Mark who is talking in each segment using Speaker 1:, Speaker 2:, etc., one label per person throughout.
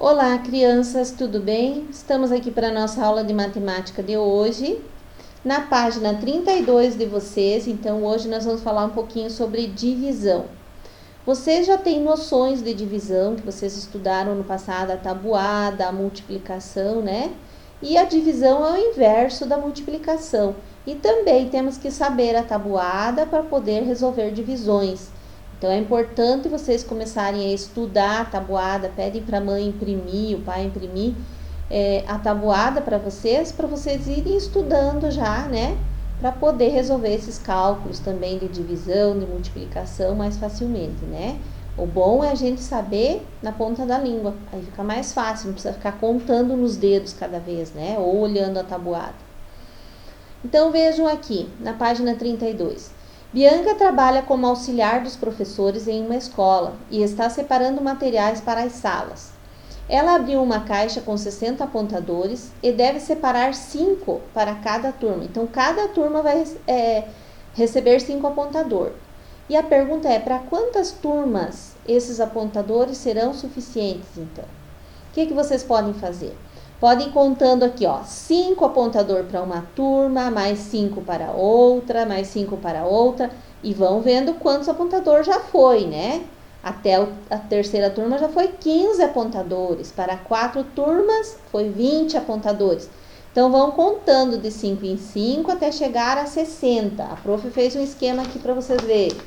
Speaker 1: Olá, crianças, tudo bem? Estamos aqui para a nossa aula de matemática de hoje, na página 32 de vocês. Então, hoje nós vamos falar um pouquinho sobre divisão. Vocês já têm noções de divisão, que vocês estudaram no passado, a tabuada, a multiplicação, né? E a divisão é o inverso da multiplicação. E também temos que saber a tabuada para poder resolver divisões. Então, é importante vocês começarem a estudar a tabuada, pedem para a mãe imprimir, o pai imprimir a tabuada para vocês irem estudando já, né? Para poder resolver esses cálculos também de divisão, de multiplicação mais facilmente, né? O bom é a gente saber na ponta da língua, aí fica mais fácil, não precisa ficar contando nos dedos cada vez, né? Ou olhando a tabuada. Então, vejam aqui, na página 32. Bianca trabalha como auxiliar dos professores em uma escola e está separando materiais para as salas. Ela abriu uma caixa com 60 apontadores e deve separar 5 para cada turma. Então, cada turma vai receber 5 apontadores. E a pergunta é, para quantas turmas esses apontadores serão suficientes, então? O que vocês podem fazer? Podem ir contando aqui, ó, 5 apontadores para uma turma, mais 5 para outra, mais 5 para outra, e vão vendo quantos apontadores já foi, né? Até a terceira turma já foi 15 apontadores, para 4 turmas foi 20 apontadores. Então, vão contando de 5 em 5 até chegar a 60. A prof fez um esquema aqui para vocês verem.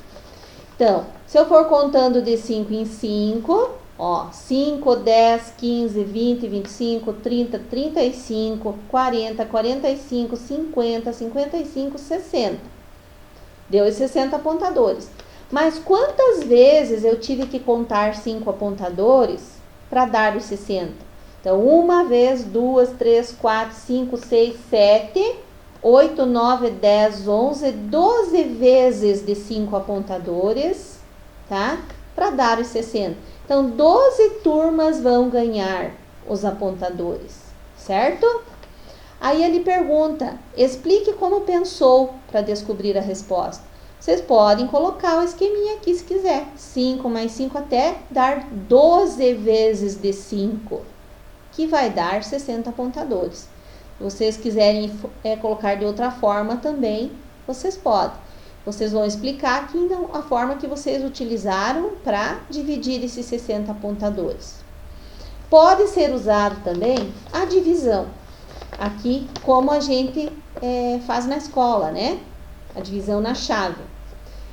Speaker 1: Então, se eu for contando de 5 em 5... Ó, 5, 10, 15, 20, 25, 30, 35, 40, 45, 50, 55, 60. Deu os 60 apontadores. Mas quantas vezes eu tive que contar 5 apontadores para dar os 60? Então, 1 vez, 2, 3, 4, 5, 6, 7, 8, 9, 10, 11, 12 vezes de 5 apontadores, tá? Para dar os 60. Então, 12 turmas vão ganhar os apontadores, certo? Aí ele pergunta, explique como pensou para descobrir a resposta. Vocês podem colocar o esqueminha aqui se quiser. 5 mais 5 até dar 12 vezes de 5, que vai dar 60 apontadores. Se vocês quiserem colocar de outra forma também, vocês podem. Vocês vão explicar aqui a forma que vocês utilizaram para dividir esses 60 apontadores. Pode ser usado também a divisão, aqui como a gente faz na escola, né? A divisão na chave.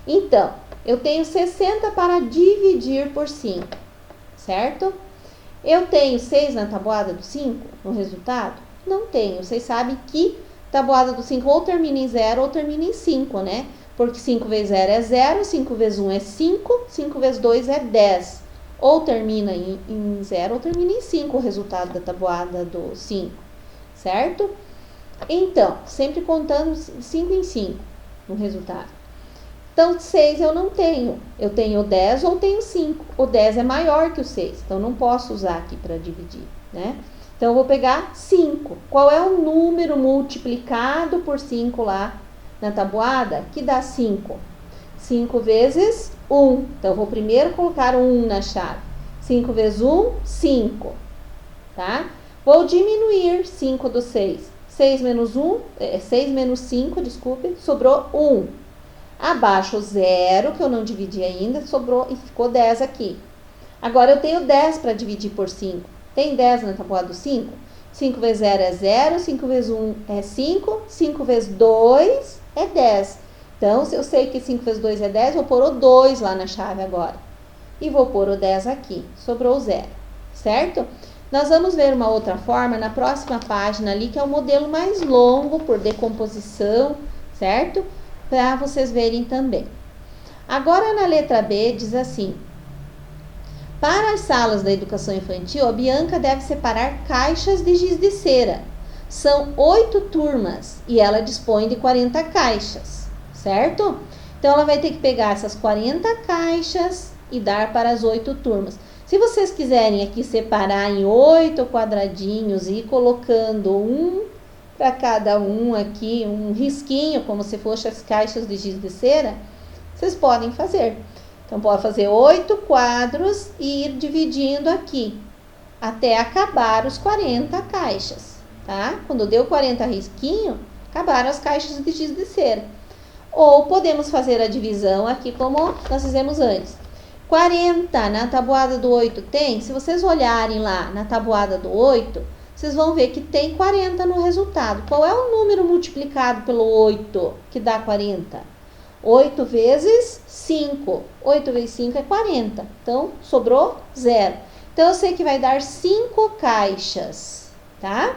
Speaker 1: Então, eu tenho 60 para dividir por 5, certo? Eu tenho 6 na tabuada do 5 no resultado? Não tenho. Vocês sabem que tabuada do 5 ou termina em 0 ou termina em 5, né? Porque 5 vezes 0 é 0, 5 vezes 1 é 5, 5 vezes 2 é 10. Ou termina em 0 ou termina em 5 o resultado da tabuada do 5, certo? Então, sempre contando 5 em 5 no resultado. Então, 6 eu não tenho. Eu tenho 10 ou tenho 5. O 10 é maior que o 6, então não posso usar aqui para dividir, né? Então, eu vou pegar 5. Qual é o número multiplicado por 5 lá na tabuada que dá 5? 5 vezes 1. Então, eu vou primeiro colocar 1 na chave. 5 vezes 1, 5. Tá? Vou diminuir 5 do 6. 6 menos 5, desculpe, sobrou 1. Abaixo 0, que eu não dividi ainda, sobrou e ficou 10 aqui. Agora, eu tenho 10 para dividir por 5. Tem 10 na tabuada do 5? 5 vezes 0 é 0, 5 vezes 1 é 5, 5 vezes 2 é 10. Então, se eu sei que 5 vezes 2 é 10, vou pôr o 2 lá na chave agora. E vou pôr o 10 aqui. Sobrou o 0, certo? Nós vamos ver uma outra forma na próxima página ali, que é o modelo mais longo por decomposição, certo? Para vocês verem também. Agora, na letra B, diz assim: para as salas da educação infantil, a Bianca deve separar caixas de giz de cera. São 8 turmas e ela dispõe de 40 caixas, certo? Então, ela vai ter que pegar essas 40 caixas e dar para as 8 turmas. Se vocês quiserem aqui separar em 8 quadradinhos e ir colocando um para cada um aqui, um risquinho, como se fossem as caixas de giz de cera, vocês podem fazer. Então, pode fazer 8 quadros e ir dividindo aqui até acabar os 40 caixas, tá? Quando deu 40 risquinhos, acabaram as caixas de giz de cera. Ou podemos fazer a divisão aqui como nós fizemos antes. 40 na tabuada do 8 tem? Se vocês olharem lá na tabuada do 8, vocês vão ver que tem 40 no resultado. Qual é o número multiplicado pelo 8 que dá 40? 8 vezes 5. 8 vezes 5 é 40. Então, sobrou 0. Então, eu sei que vai dar 5 caixas, tá?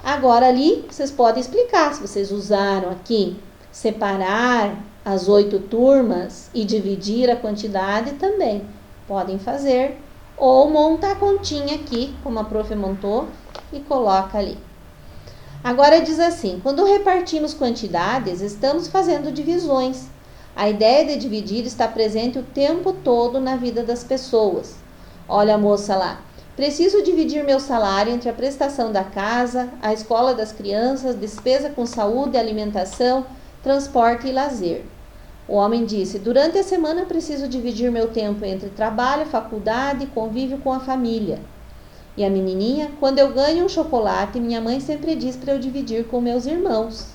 Speaker 1: Agora, ali, vocês podem explicar, se vocês usaram aqui, separar as 8 turmas e dividir a quantidade também. Podem fazer. Ou monta a continha aqui, como a prof montou, e coloca ali. Agora diz assim, quando repartimos quantidades, estamos fazendo divisões. A ideia de dividir está presente o tempo todo na vida das pessoas. Olha a moça lá. Preciso dividir meu salário entre a prestação da casa, a escola das crianças, despesa com saúde, alimentação, transporte e lazer. O homem disse, durante a semana preciso dividir meu tempo entre trabalho, faculdade e convívio com a família. E a menininha, quando eu ganho um chocolate, minha mãe sempre diz para eu dividir com meus irmãos.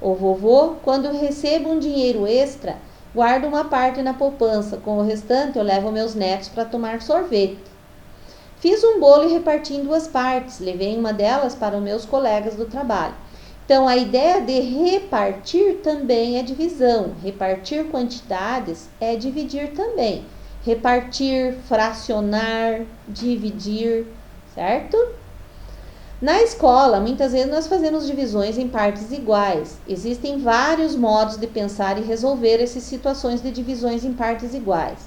Speaker 1: O vovô, quando eu recebo um dinheiro extra, guardo uma parte na poupança, com o restante eu levo meus netos para tomar sorvete. Fiz um bolo e reparti em 2 partes, levei uma delas para os meus colegas do trabalho. Então, a ideia de repartir também é divisão. Repartir quantidades é dividir também. Repartir, fracionar, dividir, certo? Na escola, muitas vezes nós fazemos divisões em partes iguais. Existem vários modos de pensar e resolver essas situações de divisões em partes iguais.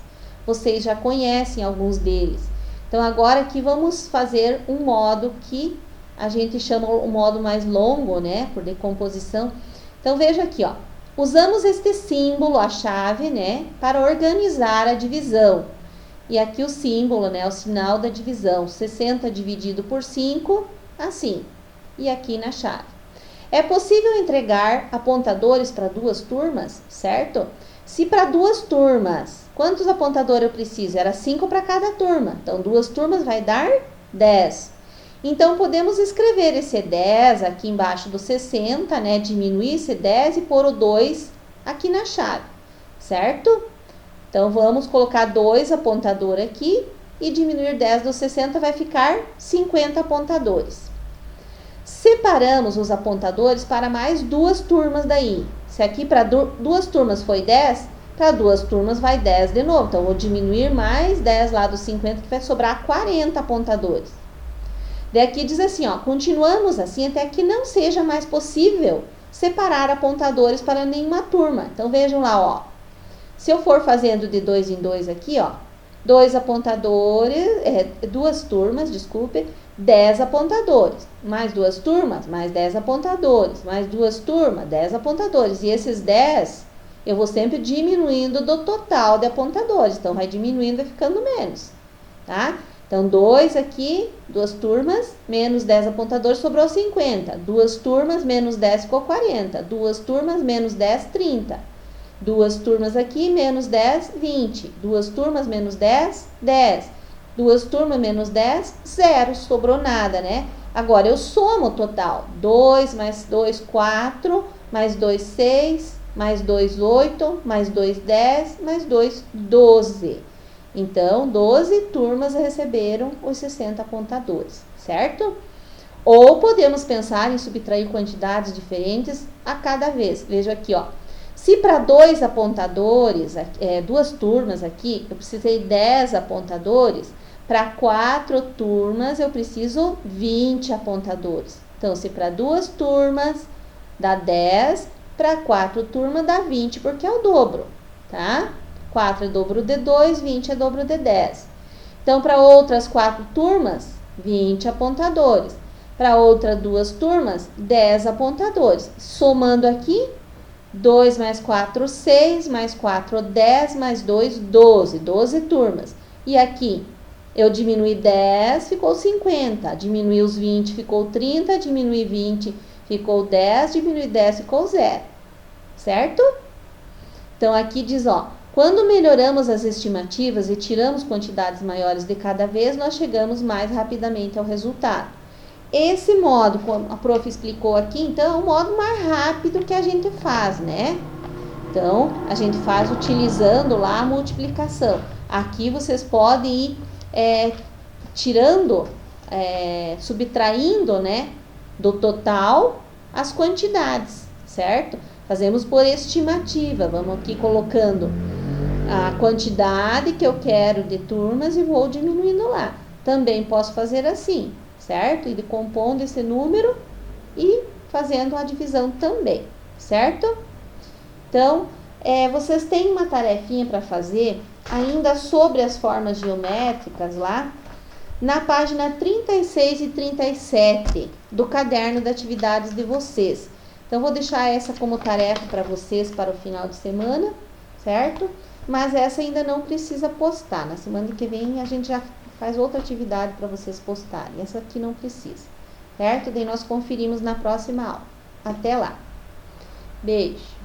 Speaker 1: Vocês já conhecem alguns deles. Então, agora aqui vamos fazer um modo que a gente chama o modo mais longo, né, por decomposição. Então, veja aqui, ó. Usamos este símbolo, a chave, né, para organizar a divisão. E aqui o símbolo, né, o sinal da divisão. 60 dividido por 5, assim. E aqui na chave. É possível entregar apontadores para 2 turmas, certo? Se para 2 turmas, quantos apontadores eu preciso? Era 5 para cada turma. Então, 2 turmas vai dar 10. Então, podemos escrever esse 10 aqui embaixo do 60, né? Diminuir esse 10 e pôr o 2 aqui na chave, certo? Então, vamos colocar 2 apontadores aqui e diminuir 10 do 60 vai ficar 50 apontadores. Separamos os apontadores para mais 2 turmas daí. Se aqui para 2 turmas foi 10, para 2 turmas vai 10 de novo. Então, vou diminuir mais 10 lá dos 50, que vai sobrar 40 apontadores. Daqui diz assim, ó, continuamos assim até que não seja mais possível separar apontadores para nenhuma turma. Então, vejam lá, ó. Se eu for fazendo de 2 em 2 aqui, ó, 2 apontadores, 2 turmas, desculpe, 10 apontadores. Mais 2 turmas, mais 10 apontadores. Mais 2 turmas, 10 apontadores. E esses 10, eu vou sempre diminuindo do total de apontadores. Então, vai diminuindo, vai ficando menos, tá? Então, 2 aqui, 2 turmas, menos 10 apontadores, sobrou 50. 2 turmas, menos 10, ficou 40. 2 turmas, menos 10, 30. 2 turmas aqui, menos 10, 20. 2 turmas, menos 10, 10. 2 turmas, menos 10, 0. Sobrou nada, né? Agora, eu somo o total. 2 mais 2, 4. Mais 2, 6. Mais 2, 8. Mais 2, 10. Mais 2, 12. Então, 12 turmas receberam os 60 apontadores, certo? Ou podemos pensar em subtrair quantidades diferentes a cada vez. Veja aqui, ó. Se para 2 apontadores, 2 turmas aqui, eu precisei 10 apontadores, para 4 turmas eu preciso 20 apontadores. Então, se para 2 turmas dá 10, para 4 turmas dá 20, porque é o dobro, tá? 4 é dobro de 2, 20 é dobro de 10. Então, para outras 4 turmas, 20 apontadores. Para outras 2 turmas, 10 apontadores. Somando aqui, 2 mais 4, 6, mais 4, 10, mais 2, 12. 12 turmas. E aqui, eu diminui 10, ficou 50. Diminui os 20, ficou 30. Diminui 20, ficou 10. Diminui 10, ficou 0. Certo? Então, aqui diz, ó. Quando melhoramos as estimativas e tiramos quantidades maiores de cada vez, nós chegamos mais rapidamente ao resultado. Esse modo, como a prof explicou aqui, então, é o modo mais rápido que a gente faz, né? Então, a gente faz utilizando lá a multiplicação. Aqui vocês podem ir tirando, subtraindo, né, do total as quantidades, certo? Fazemos por estimativa. Vamos aqui colocando a quantidade que eu quero de turmas e vou diminuindo lá. Também posso fazer assim, certo? E decompondo esse número e fazendo a divisão também, certo? Então, vocês têm uma tarefinha para fazer ainda sobre as formas geométricas lá, na página 36 e 37 do caderno de atividades de vocês. Então, vou deixar essa como tarefa para vocês para o final de semana, certo? Mas essa ainda não precisa postar. Na semana que vem a gente já faz outra atividade para vocês postarem. Essa aqui não precisa, certo? Daí nós conferimos na próxima aula. Até lá. Beijo.